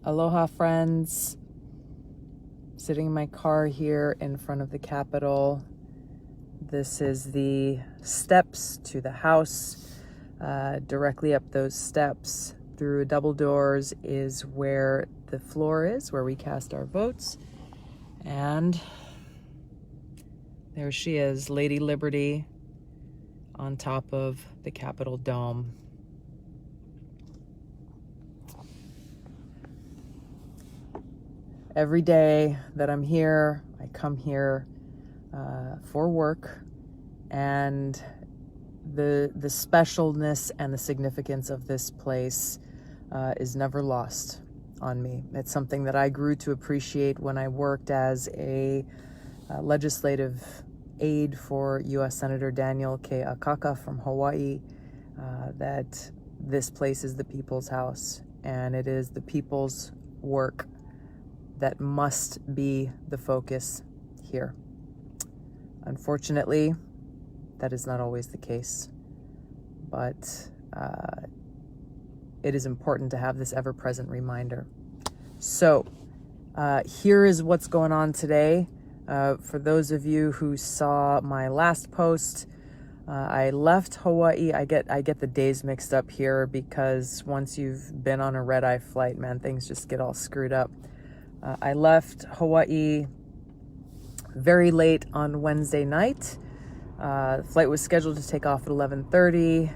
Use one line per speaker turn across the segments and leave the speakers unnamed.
Aloha, friends. Sitting in my car here in front of the Capitol. This is the steps to the House. Directly up those steps through double doors is where the floor is, where we cast our votes. And there she is, Lady Liberty, on top of the Capitol Dome. Every day that I'm here, I come here for work, and the specialness and the significance of this place is never lost on me. It's something that I grew to appreciate when I worked as a legislative aide for U.S. Senator Daniel K. Akaka from Hawaii, that this place is the people's house, and it is the people's work that must be the focus here. Unfortunately, that is not always the case, but it is important to have this ever-present reminder. So here is what's going on today. For those of you who saw my last post, I left Hawaii. I get the days mixed up here because once you've been on a red-eye flight, man, things just get all screwed up. I left Hawaii very late on Wednesday night. The flight was scheduled to take off at 11:30.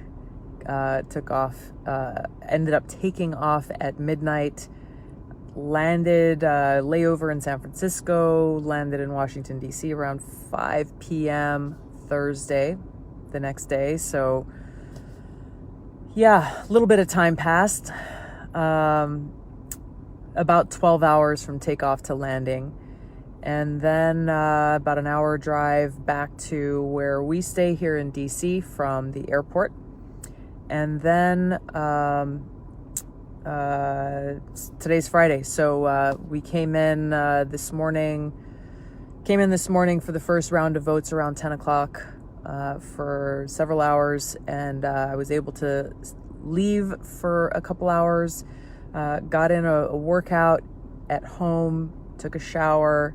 Ended up taking off at midnight. Landed, layover in San Francisco. Landed in Washington, D.C. around 5 p.m. Thursday, the next day. So, yeah, a little bit of time passed. About 12 hours from takeoff to landing. And then about an hour drive back to where we stay here in DC from the airport. And then today's Friday. So we came in this morning for the first round of votes around 10 o'clock for several hours. And I was able to leave for a couple hours. Got in a workout at home, took a shower,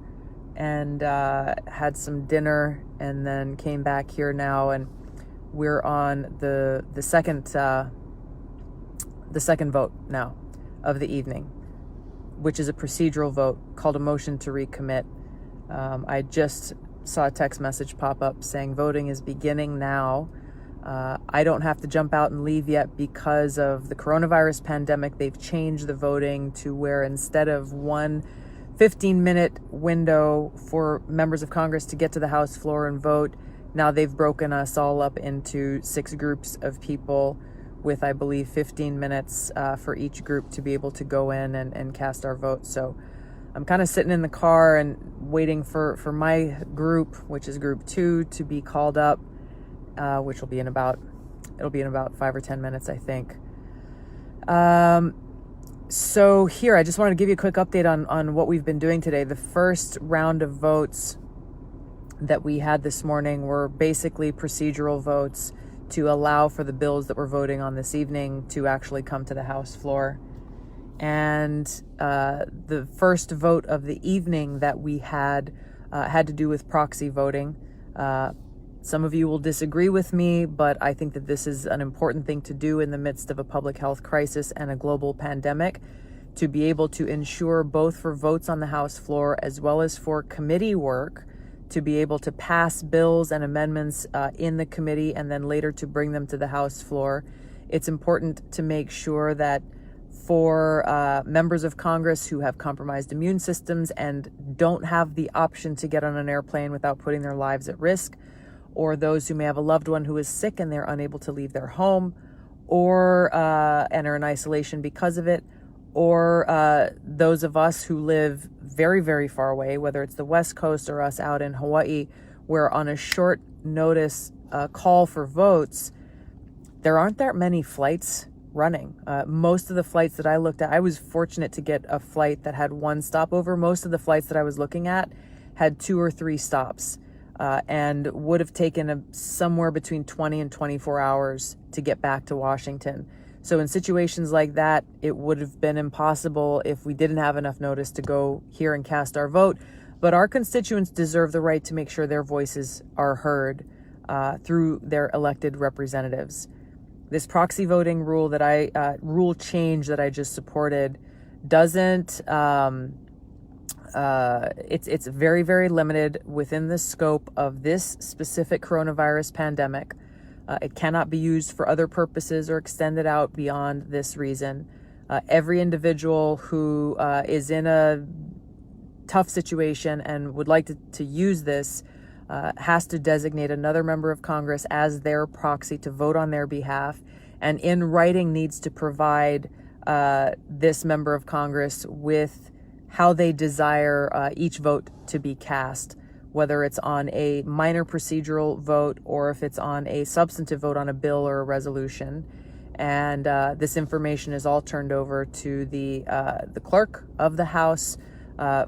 and had some dinner, and then came back here now, and we're on the second vote now of the evening, which is a procedural vote called a motion to recommit. I just saw a text message pop up saying voting is beginning now. I don't have to jump out and leave yet because of the coronavirus pandemic. They've changed the voting to where instead of one 15-minute window for members of Congress to get to the House floor and vote, now they've broken us all up into 6 groups of people with, I believe, 15 minutes for each group to be able to go in and cast our vote. So I'm kind of sitting in the car and waiting for my group, which is group 2, to be called up. Which will be in about 5 or 10 minutes, I think. So here, I just wanted to give you a quick update on what we've been doing today. The first round of votes that we had this morning were basically procedural votes to allow for the bills that we're voting on this evening to actually come to the House floor. And the first vote of the evening that we had to do with proxy voting. Some of you will disagree with me, but I think that this is an important thing to do in the midst of a public health crisis and a global pandemic, to be able to ensure both for votes on the House floor as well as for committee work, to be able to pass bills and amendments in the committee and then later to bring them to the House floor. It's important to make sure that for members of Congress who have compromised immune systems and don't have the option to get on an airplane without putting their lives at risk, or those who may have a loved one who is sick and they're unable to leave their home, or and are in isolation because of it, or those of us who live very, very far away, whether it's the West Coast or us out in Hawaii, where on a short notice call for votes, there aren't that many flights running. Most of the flights that I looked at, I was fortunate to get a flight that had 1 stopover. Most of the flights that I was looking at had 2 or 3 stops. And would have taken somewhere between 20 and 24 hours to get back to Washington. So in situations like that, it would have been impossible if we didn't have enough notice to go here and cast our vote. But our constituents deserve the right to make sure their voices are heard through their elected representatives. This proxy voting rule rule change that I just supported doesn't, it's very, very limited within the scope of this specific coronavirus pandemic. It cannot be used for other purposes or extended out beyond this reason. Every individual who is in a tough situation and would like to use this has to designate another member of Congress as their proxy to vote on their behalf, and in writing needs to provide this member of Congress with how they desire each vote to be cast, whether it's on a minor procedural vote or if it's on a substantive vote on a bill or a resolution. And this information is all turned over to the clerk of the House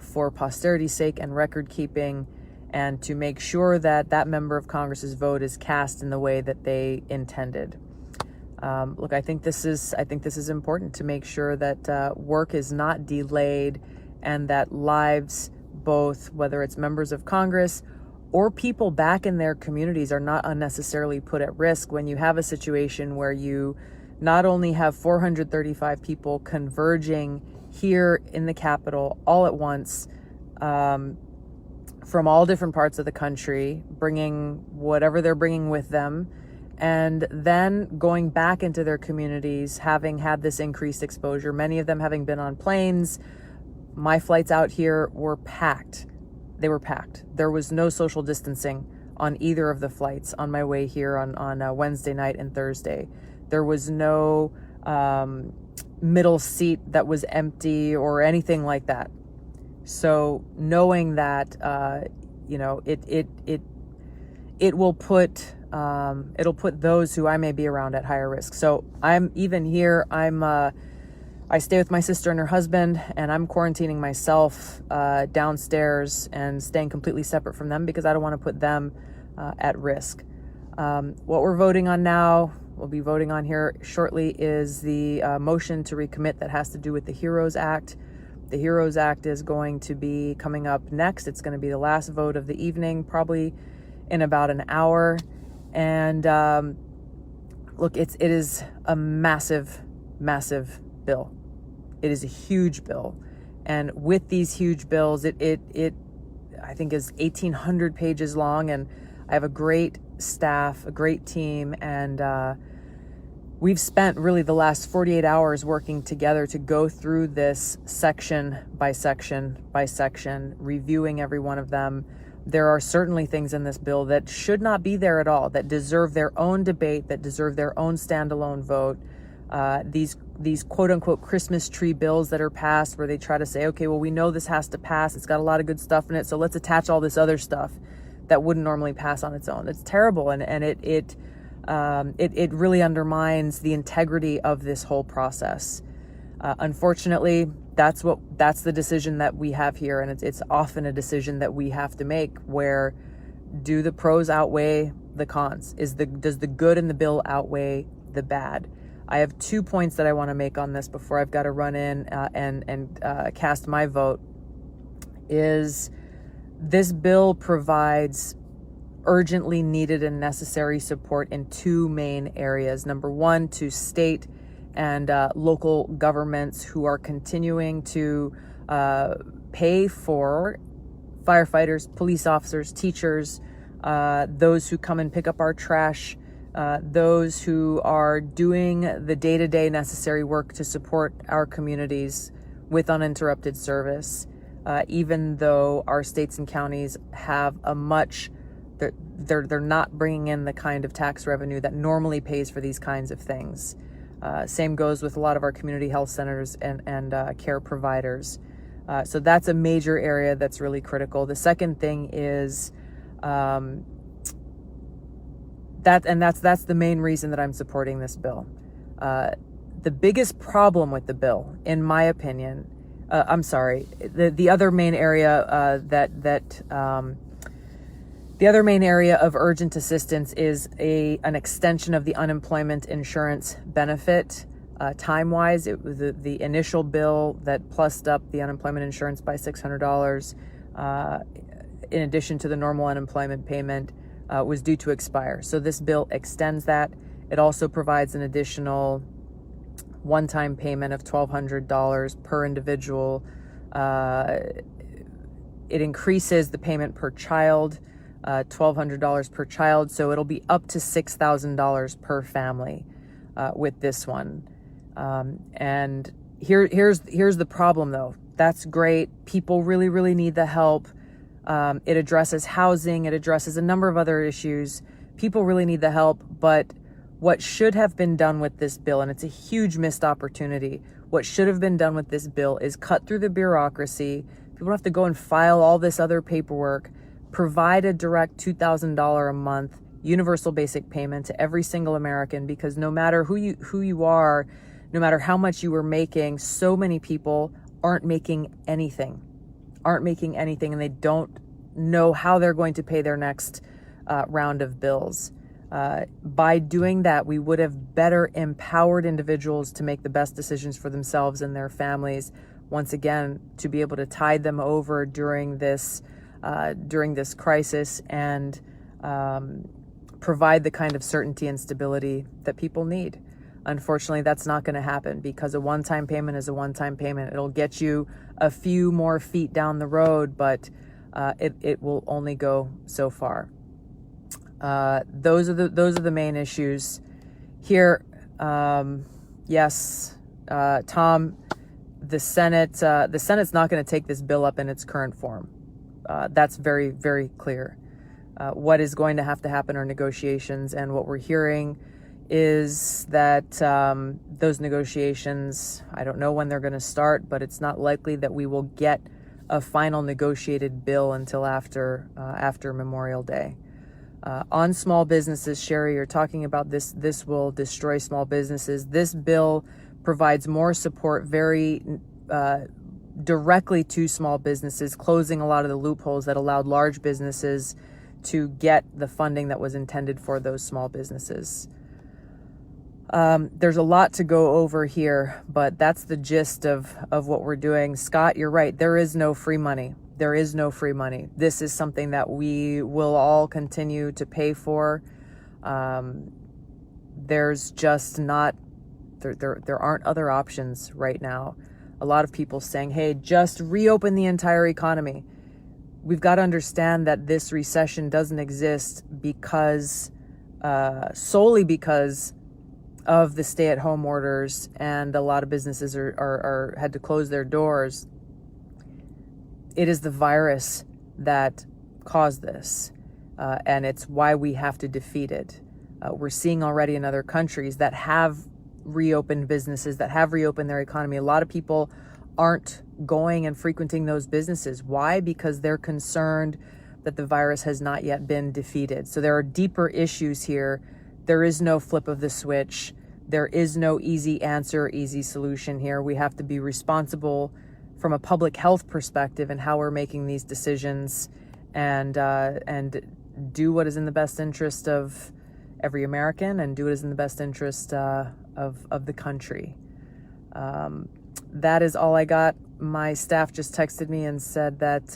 for posterity's sake and record keeping, and to make sure that that member of Congress's vote is cast in the way that they intended. Look, I think this is important to make sure that work is not delayed and that lives, both whether it's members of Congress or people back in their communities, are not unnecessarily put at risk when you have a situation where you not only have 435 people converging here in the Capitol all at once, from all different parts of the country, bringing whatever they're bringing with them, and then going back into their communities, having had this increased exposure, many of them having been on planes. My flights out here were packed. They were packed. There was no social distancing on either of the flights on my way here on Wednesday night and Thursday. There was no middle seat that was empty or anything like that. So knowing that, it'll put those who I may be around at higher risk. So I'm even here. I stay with my sister and her husband, and I'm quarantining myself downstairs and staying completely separate from them because I don't want to put them at risk. What we're voting on now, we'll be voting on here shortly, is the motion to recommit that has to do with the HEROES Act. The HEROES Act is going to be coming up next. It's going to be the last vote of the evening, probably in about an hour. And look, it is a massive, massive bill. It is a huge bill. And with these huge bills, it I think is 1,800 pages long. And I have a great staff, a great team, and we've spent really the last 48 hours working together to go through this section by section by section, reviewing every one of them. There are certainly things in this bill that should not be there at all, that deserve their own debate, that deserve their own standalone vote. These quote unquote Christmas tree bills that are passed, where they try to say, okay, well, we know this has to pass. It's got a lot of good stuff in it, so let's attach all this other stuff that wouldn't normally pass on its own. It's terrible, and it really undermines the integrity of this whole process. Unfortunately, that's the decision that we have here, and it's often a decision that we have to make, where do the pros outweigh the cons? Does the good in the bill outweigh the bad? I have 2 points that I want to make on this before I've got to run in and cast my vote. Is this bill provides urgently needed and necessary support in two main areas. Number one, to state and local governments who are continuing to pay for firefighters, police officers, teachers, those who come and pick up our trash, those who are doing the day-to-day necessary work to support our communities with uninterrupted service, even though our states and counties have a much, they're not bringing in the kind of tax revenue that normally pays for these kinds of things. Same goes with a lot of our community health centers and care providers. So that's a major area that's really critical. The second thing is that's the main reason that I'm supporting this bill. The biggest problem with the bill, in my opinion, the other main area the other main area of urgent assistance is an extension of the unemployment insurance benefit Time-wise, it was the initial bill that plussed up the unemployment insurance by $600, in addition to the normal unemployment payment, was due to expire. So this bill extends that. It also provides an additional one-time payment of $1,200 per individual. It increases the payment per child, $1,200 per child. So it'll be up to $6,000 per family with this one. And here's the problem though. That's great. People really, really need the help. It addresses housing. It addresses a number of other issues. People really need the help, but what should have been done with this bill, and it's a huge missed opportunity, what should have been done with this bill is cut through the bureaucracy. People don't have to go and file all this other paperwork, provide a direct $2,000 a month universal basic payment to every single American, because no matter who you are, no matter how much you were making, so many people aren't making anything, and they don't know how they're going to pay their next round of bills. By doing that, we would have better empowered individuals to make the best decisions for themselves and their families. Once again, to be able to tide them over during this crisis and provide the kind of certainty and stability that people need. Unfortunately, that's not going to happen, because a one-time payment is a one-time payment. It'll get you a few more feet down the road, but it will only go so far. Those are the main issues here. Yes, Tom, the Senate's not going to take this bill up in its current form. That's very, very clear. What is going to have to happen are negotiations, and what we're hearing is that those negotiations, I don't know when they're going to start, but it's not likely that we will get a final negotiated bill until after Memorial Day. On small businesses, Sherry, you're talking about this will destroy small businesses. This bill provides more support very directly to small businesses, closing a lot of the loopholes that allowed large businesses to get the funding that was intended for those small businesses. There's a lot to go over here, but that's the gist of what we're doing. Scott, you're right. There is no free money. There is no free money. This is something that we will all continue to pay for. There's just not, there aren't other options right now. A lot of people saying, hey, just reopen the entire economy. We've got to understand that this recession doesn't exist solely because of the stay-at-home orders, and a lot of businesses are had to close their doors. It is the virus that caused this, and it's why we have to defeat it. We're seeing already in other countries that have reopened businesses, that have reopened their economy. A lot of people aren't going and frequenting those businesses. Why? Because they're concerned that the virus has not yet been defeated. So there are deeper issues here. There is no flip of the switch. There is no easy answer, easy solution here. We have to be responsible from a public health perspective in how we're making these decisions, and do what is in the best interest of every American, and do what is in the best interest of the country. That is all I got. My staff just texted me and said that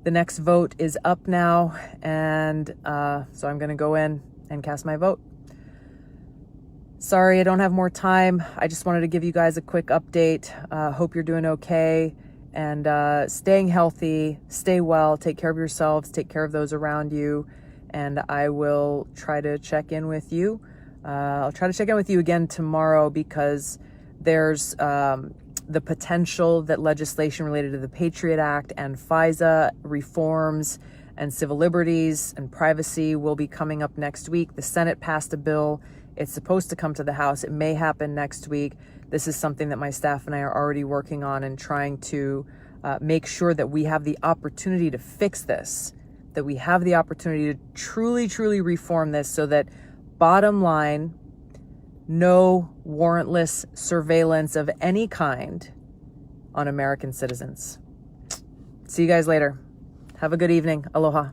the next vote is up now, and so I'm going to go in and cast my vote. Sorry, I don't have more time. I just wanted to give you guys a quick update. Hope you're doing okay, and staying healthy, stay well, take care of yourselves, take care of those around you, and I will try to check in with you. I'll try to check in with you again tomorrow, because there's the potential that legislation related to the Patriot Act and FISA reforms and civil liberties and privacy will be coming up next week. The Senate passed a bill. It's supposed to come to the House. It may happen next week. This is something that my staff and I are already working on and trying to make sure that we have the opportunity to fix this, that we have the opportunity to truly, truly reform this, so that, bottom line, no warrantless surveillance of any kind on American citizens. See you guys later. Have a good evening. Aloha.